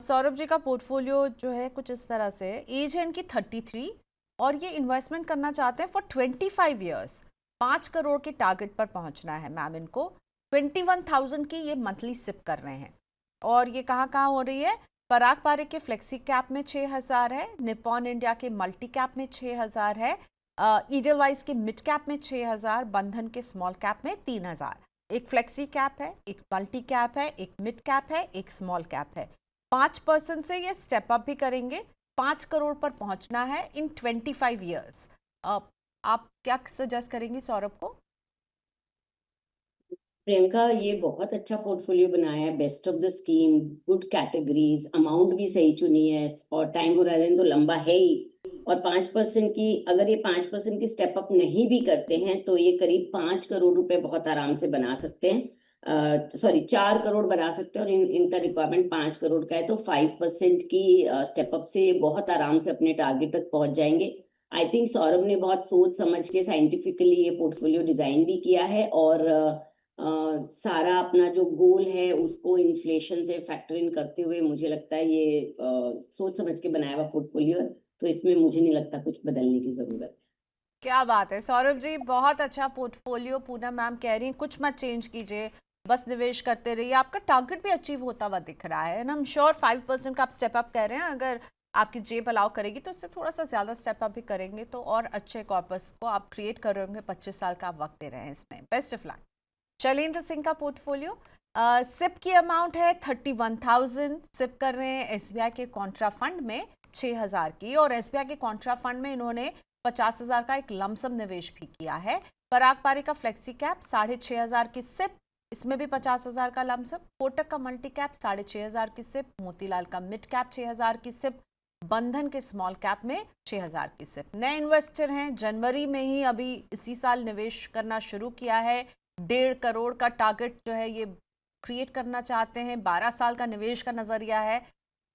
सौरभ जी का पोर्टफोलियो जो है कुछ इस तरह से, एज है इनकी 33 और ये इन्वेस्टमेंट करना चाहते हैं फॉर 25 ईयर्स। 5 करोड़ के टारगेट पर पहुंचना है मैम इनको। 21,000 की ये मंथली सिप कर रहे हैं। और ये कहाँ कहाँ हो रही है? पराग पारिक के फ्लेक्सी कैप में 6,000 है, निपॉन इंडिया के मल्टी कैप में 6,000 है, ईडलवाइज के मिड कैप में 6,000, बंधन के स्मॉल कैप में 3,000। एक फ्लेक्सी कैप है, एक मल्टी कैप है, एक मिड कैप है, एक स्मॉल कैप है। 5% से ये स्टेप अप भी करेंगे। 5 करोड़ पर पहुंचना है इन 25 ईयर्स। आप क्या सजेस्ट करेंगी सौरभ को? प्रियंका, ये बहुत अच्छा पोर्टफोलियो बनाया है। Best of the scheme, good categories, amount भी सही चुनी है और टाइम होराइजन तो लंबा है ही। और 5% की, अगर ये 5% की स्टेप अप नहीं भी करते हैं तो ये करीब 5 करोड़ रुपए बहुत आराम से बना सकते हैं। सॉरी, 4 करोड़ बना सकते हैं। और इनका रिक्वायरमेंट 5 करोड़ का है, तो 5% की स्टेप अप से ये बहुत आराम से अपने टारगेट तक पहुंच जाएंगे। आई थिंक सौरभ ने बहुत सोच समझ के साइंटिफिकली ये पोर्टफोलियो डिजाइन भी किया है। और सारा अपना जो गोल है उसको इन्फ्लेशन से फैक्टर इन करते हुए मुझे लगता है ये सोच समझ के बनाया हुआ पोर्टफोलियो है। तो इसमें मुझे नहीं लगता कुछ बदलने की जरूरत है। क्या बात है सौरभ जी, बहुत अच्छा पोर्टफोलियो। पूनम मैम कह रही हैं कुछ मत चेंज कीजिए, बस निवेश करते रहिए। आपका टारगेट भी अचीव होता हुआ दिख रहा है एंड आई एम श्योर 5% का आप स्टेप अप कह रहे हैं। अगर आपकी जेब अलाउ करेगी तो इससे थोड़ा सा ज़्यादा स्टेप अप भी करेंगे तो और अच्छे कॉर्पस को आप क्रिएट कर रहे होंगे। 25 साल का आप वक्त दे रहे हैं इसमें। Best of luck. Shailendra Singh का पोर्टफोलियो, सिप की अमाउंट है 31,000। सिप कर रहे हैं एसबीआई के कॉन्ट्रा फंड में 6,000 की, और एसबीआई के कॉन्ट्रा फंड में इन्होंने 50,000 का एक लमसम निवेश भी किया है। पराग पारी का फ्लेक्सी कैप 6,500 की सिप, इसमें भी 50,000 का लमसम। कोटक का मल्टी कैप 6,500 की सिप, मोतीलाल का मिड कैप 6,000 की सिप, बंधन के स्मॉल कैप में 6,000 की सिप। नए इन्वेस्टर हैं, जनवरी में ही अभी इसी साल निवेश करना शुरू किया है। 1.5 करोड़ का टारगेट जो है ये क्रिएट करना चाहते हैं। 12 साल का निवेश का नजरिया है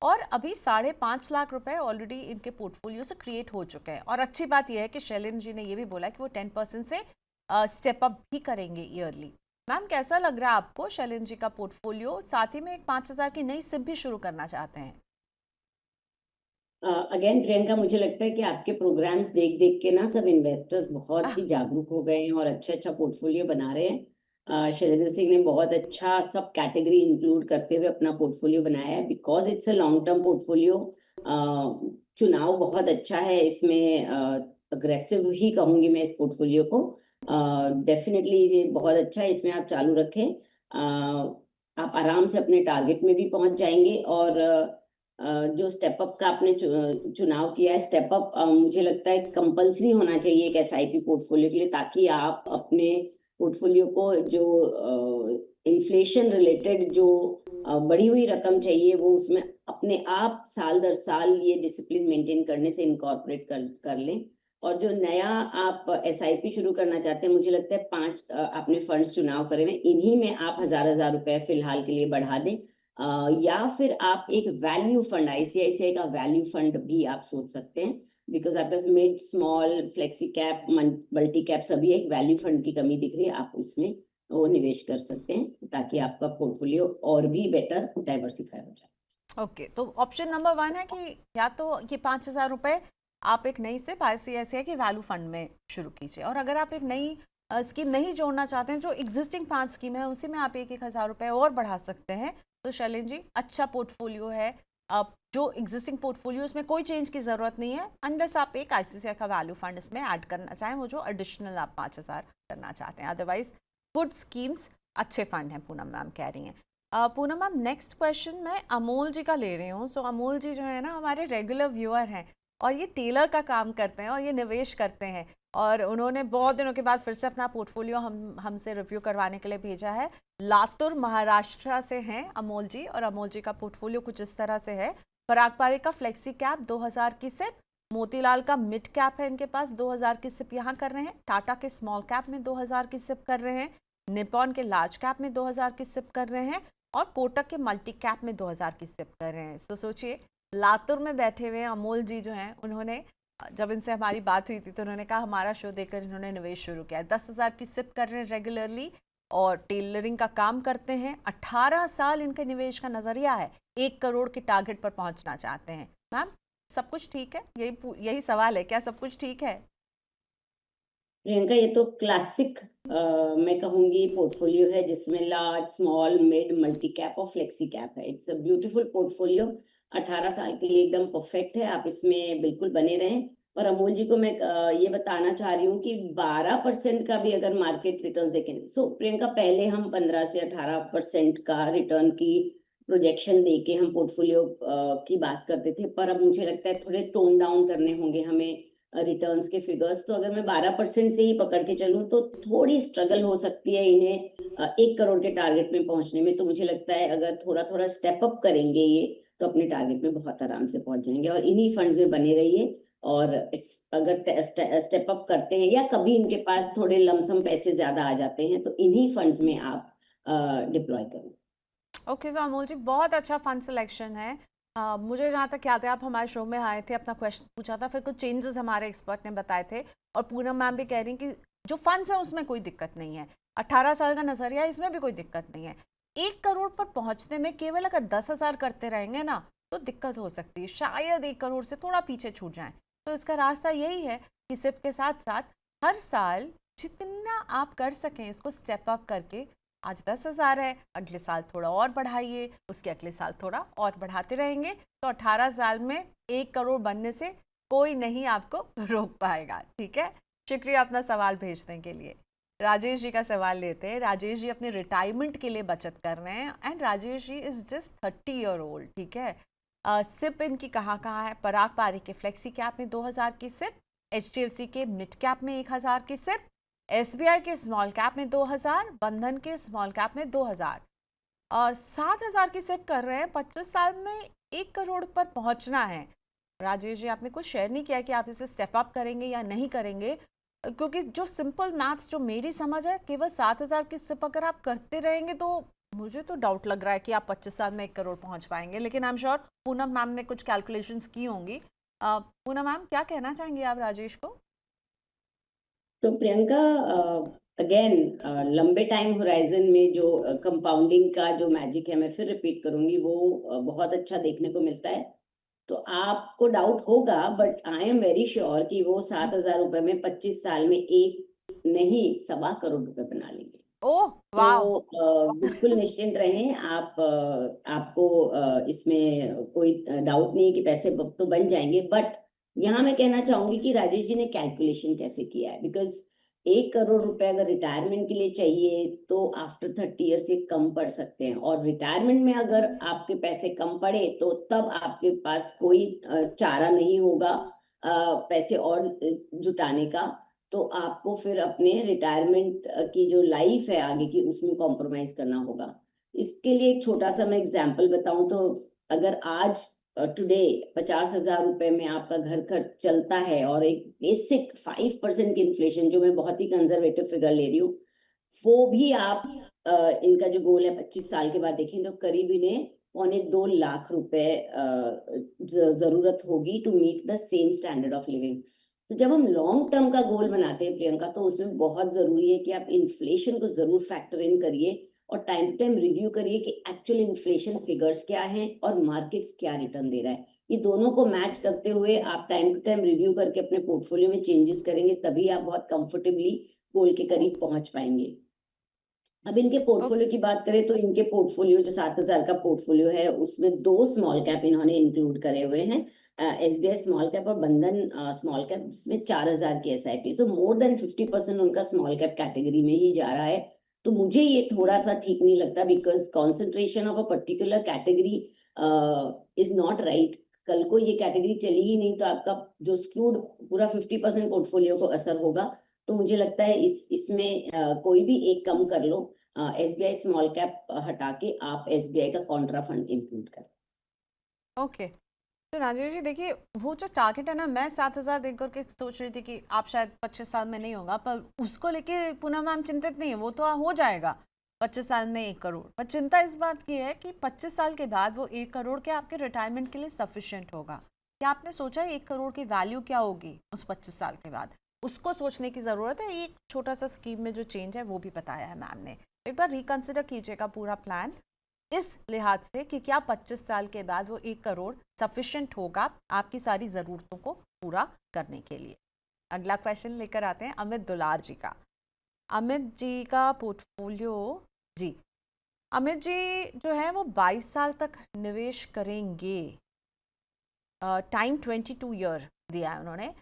और अभी 5.5 लाख रुपए ऑलरेडी इनके पोर्टफोलियो से क्रिएट हो चुके हैं। और अच्छी बात यह है कि शैलेंद्र जी ने ये भी बोला कि वो 10% से स्टेप अप भी करेंगे ईयरली। मैम कैसा लग रहा है आपको शैलेंद्र जी का पोर्टफोलियो? साथ ही में एक 5,000 की नई सिप भी शुरू करना चाहते हैं। अगेन प्रियंका, मुझे लगता है कि आपके प्रोग्राम्स देख देख के ना सब इन्वेस्टर्स बहुत ही जागरूक हो गए हैं और अच्छा अच्छा पोर्टफोलियो बना रहे हैं। शैलेंद्र सिंह ने बहुत अच्छा सब कैटेगरी इंक्लूड करते हुए अपना पोर्टफोलियो बनाया है, because it's a long term portfolio. चुनाव बहुत अच्छा है इसमें। अग्रेसिव ही कहूंगी मैं इस पोर्टफोलियो को। डेफिनेटली ये बहुत अच्छा है, इसमें आप चालू रखें। आप आराम से अपने टारगेट में भी पहुंच जाएंगे। और जो स्टेप अप का आपने चुनाव किया है, स्टेप अप मुझे लगता है कंपलसरी होना चाहिए एक एसआईपी पोर्टफोलियो के लिए, ताकि आप अपने पोर्टफोलियो को जो इन्फ्लेशन रिलेटेड जो बढ़ी हुई रकम चाहिए वो उसमें अपने आप साल दर साल ये डिसिप्लिन मेंटेन करने से इनकॉर्पोरेट कर लें। और जो नया आप एसआईपी शुरू करना चाहते हैं, मुझे लगता है 5 आपने फंड्स चुनाव करे हुए, इन्हीं में आप हजार रुपए फिलहाल के लिए बढ़ा दें। या फिर आप एक वैल्यू फंड, आईसीआईसीआई का वैल्यू फंड भी आप सोच सकते हैं, बिकॉज आपके पास mid small flexi cap multi cap सभी एक वैल्यू फंड की कमी दिख रही है, आप उसमें वो निवेश कर सकते हैं ताकि आपका पोर्टफोलियो और भी बेटर डाइवर्सिफाई हो जाए। ओके, तो ऑप्शन नंबर 1 है कि या तो ये 5,000 रुपए आप एक नई सिप आईसीआईसीआई के वैल्यू फंड में शुरू कीजिए, और अगर आप एक नई स्कीम नहीं जोड़ना चाहते हैं, जो एग्जिस्टिंग 5 स्कीम है उसी में आप 1,000 रुपए और बढ़ा सकते हैं। तो शैलेंद्र जी, अच्छा पोर्टफोलियो है। अब जो एग्जिस्टिंग पोर्टफोलियो उसमें कोई चेंज की ज़रूरत नहीं है, अनलेस आप एक आईसीआईसीआई का वैल्यू फंड इसमें ऐड करना चाहें, वो जो एडिशनल आप 5,000 करना चाहते हैं। अदरवाइज गुड स्कीम्स, अच्छे फंड हैं, पूनम मैम कह रही हैं। पूनम मैम, नेक्स्ट क्वेश्चन मैं अमोल जी का ले रही हूँ। सो अमोल जी जो है ना, हमारे रेगुलर व्यूअर हैं और ये टेलर का काम करते हैं और ये निवेश करते हैं, और उन्होंने बहुत दिनों के बाद फिर से अपना पोर्टफोलियो हमसे रिव्यू करवाने के लिए भेजा है। लातूर महाराष्ट्र से हैं अमोल जी, और अमोल जी का पोर्टफोलियो कुछ इस तरह से है। पराग पारी का फ्लेक्सी कैप 2,000 की सिप, मोतीलाल का मिड कैप है इनके पास 2,000 की सिप यहाँ कर रहे हैं, टाटा के स्मॉल कैप में 2,000 की सिप कर रहे हैं, निपॉन के लार्ज कैप में 2,000 की सिप कर रहे हैं, और कोटक के मल्टी कैप में 2,000 की सिप कर रहे हैं। तो सोचिए, लातूर में बैठे हुए अमोल जी जो हैं, उन्होंने जब इनसे हमारी बात हुई थी तो उन्होंने कहा हमारा शो देखकर इन्होंने निवेश शुरू किया है। 10,000 की सिप कर रहे हैं रेगुलरली और टेलरिंग का काम करते हैं। 18 साल इनके निवेश का नजरिया है। 1 करोड़ के टारगेट पर पहुंचना चाहते हैं। मैम, सब कुछ ठीक है? यही सवाल है, क्या सब कुछ ठीक है? प्रियंका, ये तो क्लासिक मैं कहूंगी पोर्टफोलियो है, जिसमें large, small, mid, multi cap और फ्लेक्सी कैप है। It's a beautiful portfolio. 18 साल के लिए एकदम परफेक्ट है, आप इसमें बिल्कुल बने रहें। और अमोल जी को मैं ये बताना चाह रही हूँ कि 12% का भी अगर मार्केट रिटर्न देखें, सो प्रियंका पहले हम 15 से 18% का रिटर्न की प्रोजेक्शन देके हम पोर्टफोलियो की बात करते थे, पर अब मुझे लगता है थोड़े टोन डाउन करने होंगे हमें रिटर्न्स के फिगर्स। तो अगर मैं 12% से ही पकड़ के चलूं तो थोड़ी स्ट्रगल हो सकती है इन्हें 1 करोड़ के टारगेट में पहुंचने में। तो मुझे लगता है अगर थोड़ा थोड़ा स्टेप अप करेंगे ये, तो अपने टारगेट में बहुत आराम से पहुंच जाएंगे। और इन्हीं फंड्स में बने रहिए। और अगर स्टेप अप करते हैं या कभी इनके पास थोड़े लमसम पैसे ज्यादा आ जाते हैं, तो इन्हीं फंड्स में आप डिप्लॉय करें। ओके, सो अमोल जी, बहुत अच्छा फंड सिलेक्शन है। मुझे जहाँ तक याद है, आप हमारे शो में आए थे, अपना क्वेश्चन पूछा था, फिर कुछ चेंजेस हमारे एक्सपर्ट ने बताए थे, और पूनम मैम भी कह रही हैं कि जो फंड्स हैं उसमें कोई दिक्कत नहीं है, 18 साल का नजरिया है, इसमें भी कोई दिक्कत नहीं है। 1 करोड़ पर पहुंचने में केवल अगर 10,000 करते रहेंगे ना, तो दिक्कत हो सकती है, शायद 1 करोड़ से थोड़ा पीछे छूट जाए। तो इसका रास्ता यही है कि सिप के साथ साथ हर साल जितना आप कर सकें इसको स्टेप अप करके, आज 10,000 है, अगले साल थोड़ा और बढ़ाइए, उसके अगले साल थोड़ा और बढ़ाते रहेंगे, तो 18 साल में 1 करोड़ बनने से कोई नहीं आपको रोक पाएगा। ठीक है, शुक्रिया अपना सवाल भेजने के लिए। राजेश जी का सवाल लेते हैं। राजेश जी अपने रिटायरमेंट के लिए बचत कर रहे हैं, and Rajesh ji is just 30 year old. ठीक है, सिप इनकी कहाँ कहाँ है? पराग पारी के फ्लेक्सी कैप में 2,000 की सिप, HDFC के मिड कैप में 1,000 की सिप, SBI के स्मॉल कैप में 2,000, बंधन के स्मॉल कैप में 2,000, 7,000 की सिप कर रहे हैं। 25 साल में 1 करोड़ पर पहुंचना है। राजेश जी, आपने कुछ शेयर नहीं किया कि आप इसे स्टेप अप करेंगे या नहीं करेंगे, क्योंकि जो सिंपल मैथ्स जो मेरी समझ है, केवल 7,000 की सिप अगर आप करते रहेंगे तो मुझे तो डाउट लग रहा है कि आप 25 साल में 1 करोड़ पहुंच पाएंगे। लेकिन I am sure Poonam ma'am ने कुछ कैलकुलेशंस की होंगी। पूनम मैम, क्या कहना चाहेंगे आप राजेश को? तो प्रियंका, अगेन लंबे टाइम होराइजन में जो कंपाउंडिंग का जो मैजिक है, मैं फिर रिपीट करूंगी, वो बहुत अच्छा देखने को मिलता है। तो आपको डाउट होगा, but I am very sure कि वो 7,000 रुपए में 25 साल में एक नहीं 2.25 करोड़ बना लेंगे। ओह तो वाह। बिल्कुल निश्चिंत रहें आप। आपको इसमें कोई डाउट नहीं है कि पैसे तो बन जाएंगे। बट यहाँ मैं कहना चाहूंगी कि राजेश जी ने कैलकुलेशन कैसे किया है, बिकॉज 1 करोड़ रुपए अगर रिटायरमेंट के लिए चाहिए तो आफ्टर 30 ईयर से कम पड़ सकते हैं। और रिटायरमेंट में अगर आपके पैसे कम पड़े तो तब आपके पास कोई चारा नहीं होगा पैसे और जुटाने का। तो आपको फिर अपने रिटायरमेंट की जो लाइफ है आगे की, उसमें कॉम्प्रोमाइज करना होगा। इसके लिए एक छोटा सा मैं एग्जांपल बताऊं तो, अगर आज टुडे 50,000 रुपए में आपका घर खर्च चलता है और एक बेसिक 5% की इन्फ्लेशन, जो मैं बहुत ही कंजर्वेटिव फिगर ले रही हूँ, वो भी आप इनका जो गोल है 25 साल के बाद देखें तो करीब इन्हें 2.25 लाख रुपए जरूरत होगी to meet the same standard of living. तो जब हम लॉन्ग टर्म का गोल बनाते हैं प्रियंका, तो उसमें बहुत जरूरी है कि आप इन्फ्लेशन को जरूर फैक्टर इन करिए और टाइम टू टाइम रिव्यू करिए कि एक्चुअल इन्फ्लेशन फिगर्स क्या हैं और मार्केट्स क्या रिटर्न दे रहा है। ये दोनों को मैच करते हुए आप टाइम टू टाइम रिव्यू करके अपने पोर्टफोलियो में चेंजेस करेंगे, तभी आप बहुत कंफर्टेबली गोल के करीब पहुंच पाएंगे। अब इनके पोर्टफोलियो की बात करें तो इनके पोर्टफोलियो जो 7,000 का पोर्टफोलियो है, उसमें 2 स्मॉल कैप इन्होंने इंक्लूड करे हुए हैं, SBI स्मॉल कैप और बंधन स्मॉल कैप, जिसमें 4,000 की SIP। सो मोर देन 50% उनका स्मॉल कैप कैटेगरी में ही जा रहा है। तो मुझे ये थोड़ा सा ठीक नहीं लगता, because concentration of a particular category is not right. कल को ये कैटेगरी चली ही नहीं तो आपका जो स्क्यूड पूरा 50% पोर्टफोलियो को असर होगा। तो मुझे लगता है इसमें कोई भी एक कम कर लो। SBI स्मॉल कैप हटा के आप SBI का कॉन्ट्रा फंड इंक्लूड करें। ओके, तो राजेश जी देखिए, वो जो टारगेट है ना, मैं 7,000 देख करके सोच रही थी कि आप शायद 25 साल में नहीं होगा, पर उसको लेके पूनम मैम चिंतित नहीं है, वो तो हो जाएगा 25 साल में 1 करोड़। पर चिंता इस बात की है कि 25 साल के बाद वो 1 करोड़ के आपके रिटायरमेंट के लिए सफिशिएंट होगा? क्या आपने सोचा है 1 करोड़ की वैल्यू क्या होगी उस 25 साल के बाद? उसको सोचने की ज़रूरत है। एक छोटा सा स्कीम में जो चेंज है वो भी बताया है मैम ने, एक बार रिकन्सिडर कीजिएगा पूरा प्लान। इस लिहाज से कि क्या 25 साल के बाद वो 1 करोड़ सफिशिएंट होगा आपकी सारी ज़रूरतों को पूरा करने के लिए। अगला क्वेश्चन लेकर आते हैं अमित दुलार जी का। अमित जी का पोर्टफोलियो, जी अमित जी जो है वो 22 साल तक निवेश करेंगे। टाइम 22 ईयर दिया है उन्होंने।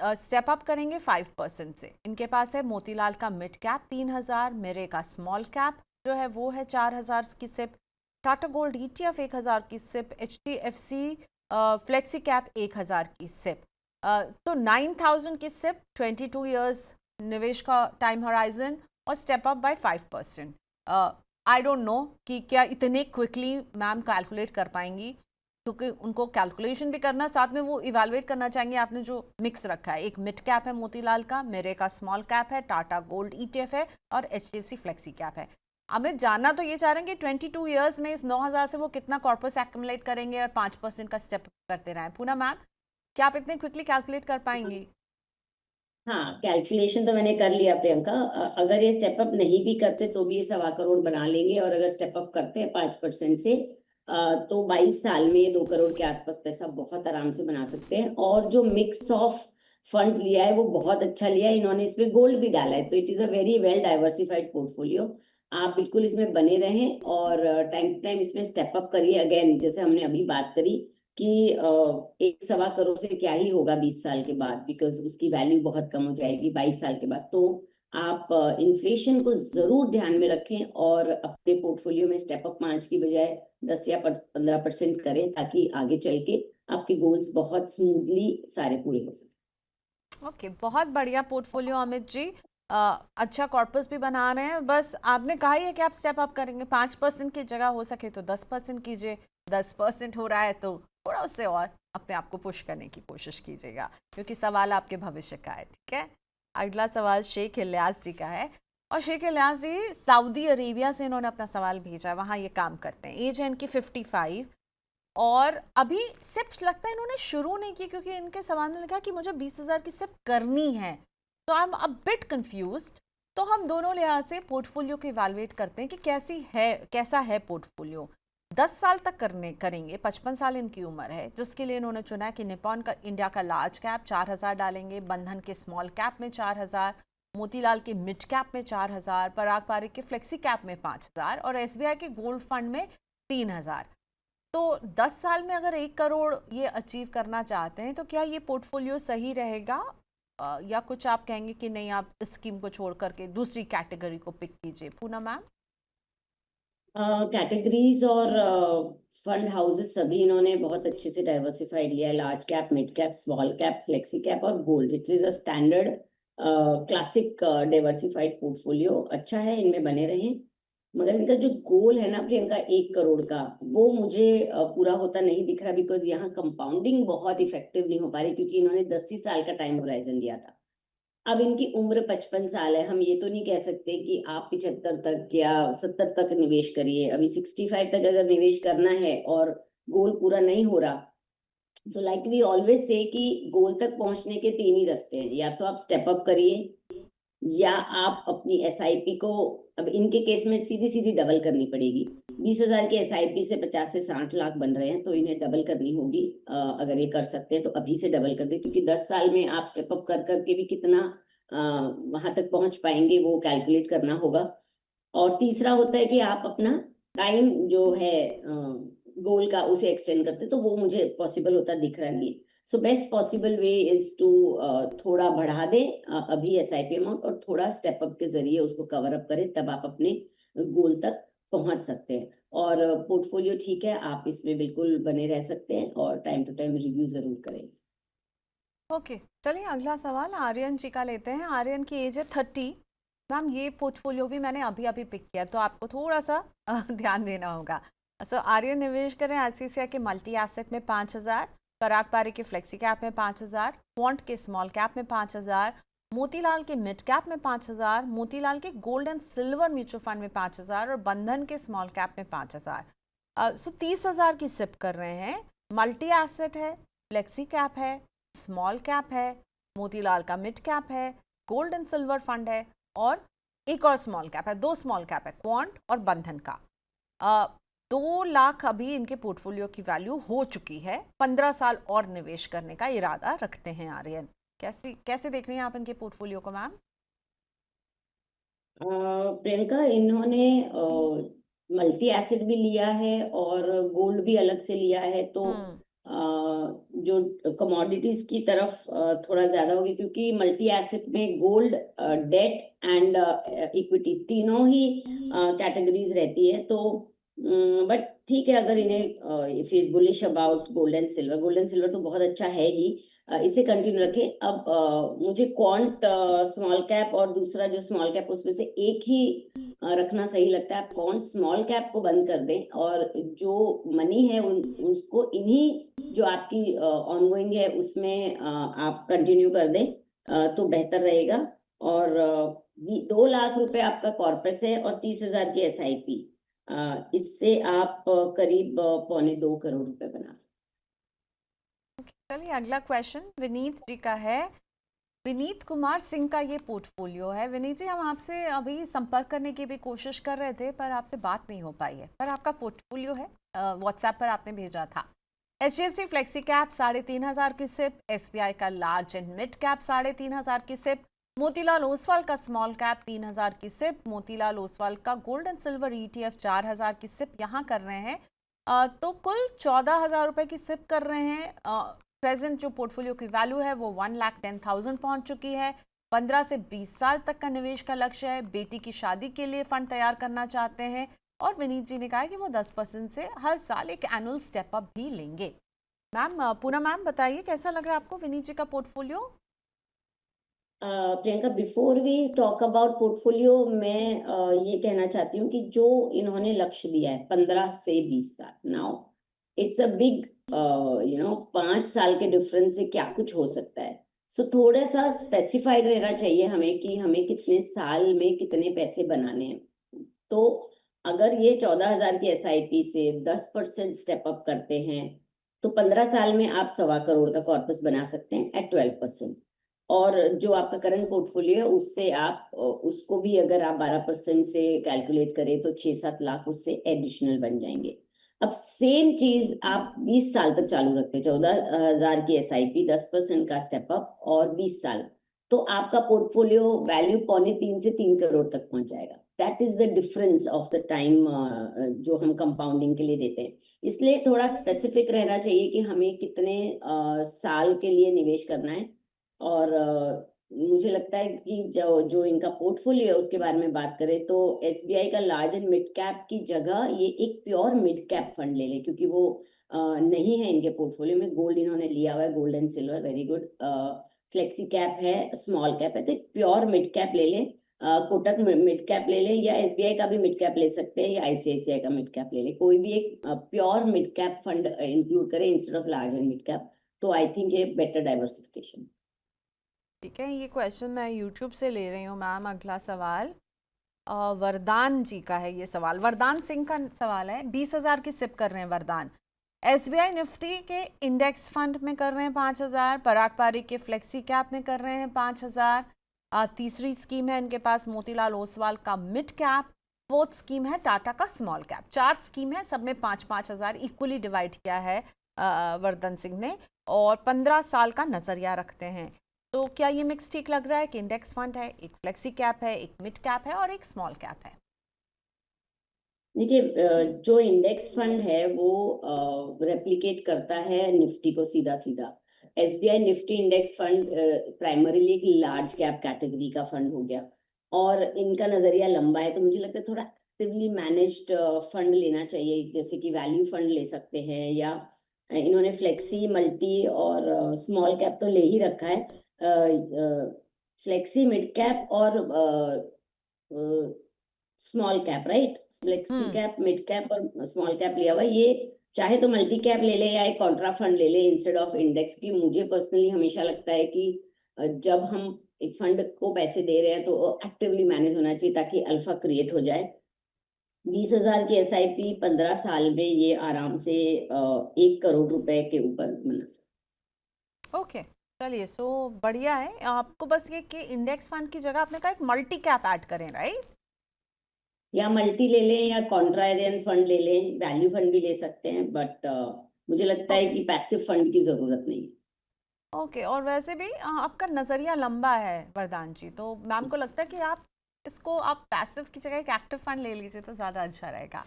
स्टेप अप करेंगे 5% से। इनके पास है मोतीलाल का मिड कैप 3000, मेरे का स्मॉल कैप जो है वो है 4000 की सिप, टाटा गोल्ड ETF 1000 की सिप, HDFC फ्लेक्सी कैप 1000 की सिप। तो 9000 की सिप, 22 ईयर्स निवेश का टाइम होराइजन और step up by 5%। I don't know कि क्या इतने क्विकली मैम कैलकुलेट कर पाएंगी, क्योंकि उनको कैलकुलेशन भी करना, साथ में वो इवैल्यूएट करना चाहेंगे आपने जो मिक्स रखा है। एक मिड कैप है मोतीलाल का, मेरे का स्मॉल कैप है, टाटा गोल्ड ETF है और HDFC फ्लेक्सी कैप है। अमित जानना तो ये चाह रहे हैं कि 22 ईयर्स में इस 9000 से वो कितना कॉर्पस एक्यूमुलेट करेंगे और 5% का स्टेप करते रहें। पूनम मैम, क्या आप इतने क्विकली कैलकुलेट कर पाएंगी? हाँ, कैलकुलेशन तो मैंने कर लिया प्रियंका। अगर ये स्टेप अप नहीं भी करते तो भी ये 1.25 करोड़ बना लेंगे, और अगर स्टेप अप करते हैं 5% से तो 22 साल में ये 2 करोड़ के आसपास पैसा बहुत आराम से बना सकते हैं। और जो मिक्स ऑफ फंड्स लिया है वो बहुत अच्छा लिया है इन्होंने, इसमें गोल्ड भी डाला है, तो it is a very well diversified portfolio. आप बिल्कुल इसमें बने रहें और टाइम टू टाइम इसमें स्टेप अप करिए। अगेन जैसे हमने अभी बात करी कि 1.25 करोड़ से क्या ही होगा 20 साल के बाद, बिकॉज उसकी वैल्यू बहुत कम हो जाएगी 22 साल के बाद। तो आप इन्फ्लेशन को जरूर ध्यान में रखें और अपने पोर्टफोलियो में स्टेप अप 5 की बजाय 10 या 15% करें, ताकि आगे चल के आपके गोल्स बहुत स्मूथली सारे पूरे हो सके। ओके, बहुत बढ़िया पोर्टफोलियो अमित जी। अच्छा कॉर्पस भी बना रहे हैं। बस आपने कहा ही है कि आप स्टेप अप करेंगे, 5% की जगह हो सके तो 10% कीजिए। 10% हो रहा है तो थोड़ा उससे और अपने आप को पुश करने की कोशिश कीजिएगा, क्योंकि सवाल आपके भविष्य का है। ठीक है, अगला सवाल शेख इलियास जी का है। और शेख इलियास जी सऊदी अरेबिया से इन्होंने अपना सवाल भेजा है, वहाँ ये काम करते हैं। एज है इनकी 55 और अभी सिप लगता है इन्होंने शुरू नहीं की, क्योंकि इनके सवाल में लिखा कि मुझे 20,000 की सिप करनी है। तो I am a bit confused. तो हम दोनों लिहाज से पोर्टफोलियो को इवैल्यूएट करते हैं कि कैसा है पोर्टफोलियो। 10 साल तक करेंगे, 55 साल इनकी उम्र है, जिसके लिए इन्होंने चुना है कि निपॉन का इंडिया का लार्ज कैप 4000 डालेंगे, बंधन के स्मॉल कैप में 4000, मोतीलाल के मिड कैप में 4000, पराग पारिक के फ्लेक्सी कैप में 5000 और SBI के गोल्ड फंड में 3000। तो 10 साल में अगर 1 करोड़ ये अचीव करना चाहते हैं तो क्या ये पोर्टफोलियो सही रहेगा, या कुछ आप कहेंगे कि नहीं, आप इस स्कीम को छोड़ करके दूसरी कैटेगरी को पिक कीजिए? पूनम मैम। कैटेगरीज और फंड हाउसेस सभी इन्होंने बहुत अच्छे से डाइवर्सिफाइड लिया है। Large cap, mid cap, small cap, flexi cap और gold. It is a standard classic diversified portfolio. अच्छा है, इनमें बने रहें। मगर इनका जो गोल है ना प्रियंका 1 करोड़ का, वो मुझे पूरा होता नहीं दिख रहा, बिकॉज यहाँ कंपाउंडिंग बहुत इफेक्टिव नहीं हो पा रही, क्योंकि इन्होंने 10 ही साल का टाइम होराइजन दिया था। अब इनकी उम्र 55 साल है। हम ये तो नहीं कह सकते कि आप 75 तक या 70 तक निवेश करिए। अभी 65 तक अगर निवेश करना है और गोल पूरा नहीं हो रहा, तो लाइक वी ऑलवेज से कि गोल तक पहुंचने के 3 ही रास्ते हैं। या तो आप स्टेप अप करिए, या आप अपनी SIP को, अब इनके केस में सीधी सीधी डबल करनी पड़ेगी। 20,000 की SIP से 50 से 60 लाख बन रहे हैं, तो इन्हें डबल करनी होगी। अगर ये कर सकते हैं तो अभी से डबल कर दे, क्योंकि 10 साल में आप स्टेप अप कर करके भी कितना वहां तक पहुंच पाएंगे वो कैलकुलेट करना होगा। और तीसरा होता है कि आप अपना टाइम जो है गोल का उसे एक्सटेंड करते, तो वो मुझे पॉसिबल होता दिख रहा नहीं। So best possible way is to थोड़ा बढ़ा दे अभी SIP अमाउंट, और थोड़ा स्टेप अप के जरिए उसको कवर अप करें, तब आप अपने गोल तक पहुंच सकते हैं। और पोर्टफोलियो ठीक है, आप इसमें बिल्कुल बने रह सकते हैं और टाइम टू टाइम रिव्यू जरूर करें। ओके, चलिए अगला सवाल आर्यन जी का लेते हैं। आर्यन की एज है 30। मैम ये पोर्टफोलियो भी मैंने अभी अभी पिक किया, तो आपको थोड़ा सा ध्यान देना होगा। सो आर्यन निवेश करें ICICI के मल्टी एसेट में 5000, पराग पारी के फ्लेक्सी कैप में 5000, क्वांट के स्मॉल कैप में 5000, मोतीलाल के मिड कैप में 5000, मोतीलाल के gold and silver mutual fund में 5000 और बंधन के स्मॉल कैप में 5000। सो 30,000 की सिप कर रहे हैं। मल्टी एसेट है, फ्लेक्सी कैप है, स्मॉल कैप है, मोतीलाल का मिड कैप है, गोल्ड एंड सिल्वर फंड है, और एक और स्मॉल कैप है, 2 स्मॉल कैप है, क्वांट और बंधन का। 2 लाख अभी इनके पोर्टफोलियो की वैल्यू हो चुकी है, 15 साल और निवेश करने का इरादा रखते हैं आर्यन। कैसे कैसे देख रही हैं आप इनके पोर्टफोलियो को मैम? प्रियंका, इन्होंने मल्टी एसिड भी लिया है और गोल्ड भी अलग से लिया है, तो हम्म। जो कमोडिटीज की तरफ थोड़ा ज्यादा होगी, क्योंकि मल्टी एसिड में गोल्ड, डेट एंड इक्विटी तीनों ही कैटेगरीज रहती है। तो बट ठीक है, अगर इन्हें if is bullish about gold and silver तो बहुत अच्छा है ही। इसे कंटिन्यू रखें। अब मुझे क्वांट स्मॉल कैप और दूसरा जो स्मॉल कैप, उसमें से एक ही रखना सही लगता है। आप क्वांट स्मॉल कैप को बंद कर दें और जो मनी है उसको इन्हीं जो आपकी ऑनगोइंग है उसमें आप कंटिन्यू कर दें, तो बेहतर रहेगा। और 2 लाख रुपए आपका कॉर्पस है और 30,000 की SIP, इससे आप करीब 1.25 करोड़ रुपए बना सकते चलिए अगला क्वेश्चन विनीत जी का है। विनीत कुमार सिंह का ये पोर्टफोलियो है। विनीत जी, हम आपसे अभी संपर्क करने की भी कोशिश कर रहे थे पर आपसे बात नहीं हो पाई है, पर आपका पोर्टफोलियो है, व्हाट्सएप पर आपने भेजा था। HDFC फ्लेक्सी कैप 3,500 की सिप, SBI का लार्ज एंड मिड कैप 3,500 की सिप, मोतीलाल ओसवाल का स्मॉल कैप 3,000 की सिप, मोतीलाल ओसवाल का गोल्ड एंड सिल्वर ETF 4,000 की सिप यहाँ कर रहे हैं। तो कुल 14,000 रुपए की सिप कर रहे हैं। प्रेजेंट जो पोर्टफोलियो की वैल्यू है वो 1,10,000 पहुंच चुकी है। 15 से 20 साल तक का निवेश का लक्ष्य है। बेटी की शादी के लिए फंड तैयार करना चाहते हैं और विनीत जी ने कहा कि वो 10% से हर साल एक एनुअल स्टेप अप भी लेंगे। मैम, पूनम मैम बताइए कैसा लग रहा है आपको विनीत जी का portfolio? Priyanka, before we talk about portfolio, मैं ये कहना चाहती हूँ कि जो इन्होंने लक्ष्य दिया है 15 से 20 साल, नाउ इट्स अ बिग 5 साल के डिफरेंस से क्या कुछ हो सकता है। सो थोड़ा सा स्पेसिफाइड रहना चाहिए हमें कि हमें कितने साल में कितने पैसे बनाने हैं। तो अगर ये 14,000 की SIP से 10% स्टेप अप करते हैं, तो 15 साल में आप 1.25 करोड़ का कॉर्पस बना सकते हैं एट 12%। और जो आपका करंट पोर्टफोलियो है उससे आप उसको भी अगर आप 12% से कैलकुलेट करें तो 6-7 लाख उससे एडिशनल बन जाएंगे। अब सेम चीज आप 20 साल तक चालू रखते हैं, 14,000 की SIP, 10% का स्टेप अप और 20 साल, तो आपका पोर्टफोलियो वैल्यू 2.25 से 3 करोड़ तक पहुंच जाएगा। That is the difference of the time जो हम कंपाउंडिंग के लिए देते हैं। इसलिए थोड़ा स्पेसिफिक रहना चाहिए कि हमें कितने साल के लिए निवेश करना है। और मुझे लगता है कि जो जो इनका पोर्टफोलियो है उसके बारे में बात करें तो SBI का लार्ज एंड मिड कैप की जगह ये एक प्योर मिड कैप फंड ले लें, क्योंकि वो नहीं है इनके पोर्टफोलियो में। गोल्ड इन्होंने लिया हुआ है, gold and silver, very good. Flexi cap है, स्मॉल कैप है, तो प्योर मिड कैप ले लें। कोटक मिड कैप ले लें या SBI का भी मिड कैप ले सकते हैं या ICICI का मिड कैप ले लें। कोई भी एक pure mid cap fund include करें instead of large and mid cap, तो आई थिंक ये बेटर डाइवर्सिफिकेशन। ठीक है, ये क्वेश्चन मैं यूट्यूब से ले रही हूँ मैम। अगला सवाल वरदान जी का है। ये सवाल वरदान सिंह का सवाल है। 20,000 की सिप कर रहे हैं वरदान। SBI निफ्टी के इंडेक्स फंड में कर रहे हैं 5,000। पराग पारिक के फ्लेक्सी कैप में कर रहे हैं 5,000। तीसरी स्कीम है इनके पास मोतीलाल ओसवाल का मिड कैप। फोर्थ स्कीम है टाटा का स्मॉल कैप। 4 स्कीम है, सब में 5-5,000 इक्वली डिवाइड किया है वर्धन सिंह ने, और 15 साल का नजरिया रखते हैं। तो क्या ये मिक्स ठीक लग रहा है कि इंडेक्स फंड है, एक फ्लेक्सी कैप है, एक मिड कैप है और एक स्मॉल कैप है? देखिए, जो इंडेक्स फंड है वो रेप्लिकेट करता है निफ्टी को सीधा सीधा। SBI Nifty index fund primarily एक लार्ज कैप कैटेगरी का फंड हो गया और इनका नजरिया लंबा है, तो मुझे लगता है थोड़ा एक्टिवली मैनेज्ड फंड लेना चाहिए, जैसे कि वैल्यू फंड ले सकते हैं, या इन्होंने फ्लेक्सी, मल्टी और स्मॉल कैप तो ले ही रखा है। फ्लेक्सी, मिड कैप और स्मॉल कैप, राइट? फ्लेक्सी हम्म। कैप, मिड कैप और स्मॉल कैप लिया हुआ है। ये चाहे तो मल्टी कैप ले ले या एक कॉन्ट्रा फंड ले ले इंस्टेड ऑफ इंडेक्स की। मुझे पर्सनली हमेशा लगता है कि जब हम एक फंड को पैसे दे रहे हैं तो एक्टिवली मैनेज होना चाहिए ताकि अल्फा क्रिएट हो जाए। 20,000 की SIP 15 साल में ये आराम से 1 करोड़ रुपए के ऊपर बना सकते। ओके, चलिए, सो बढ़िया है। आपको बस ये कि इंडेक्स फंड की जगह आपने कहा एक मल्टी कैप ऐड करें, राइट? या मल्टी ले लें या कॉन्ट्रारियन फंड ले लें, वैल्यू फंड भी ले सकते हैं, बट मुझे लगता है ओके कि पैसिव फंड की जरूरत नहीं है। ओके। और वैसे भी आपका नज़रिया लंबा है वरदान जी, तो मैम को लगता है कि आप इसको आप पैसिव की जगह एक एक्टिव फंड ले लीजिए तो ज़्यादा अच्छा रहेगा।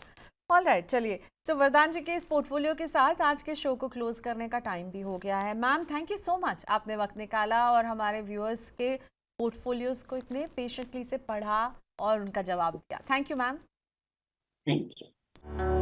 ऑल राइट, चलिए। तो वरदान जी के इस पोर्टफोलियो के साथ आज के शो को क्लोज करने का टाइम भी हो गया है। Ma'am thank you so much, आपने वक्त निकाला और हमारे व्यूअर्स के पोर्टफोलियोज को इतने पेशेंटली से पढ़ा और उनका जवाब दिया। Thank you ma'am. Thank you.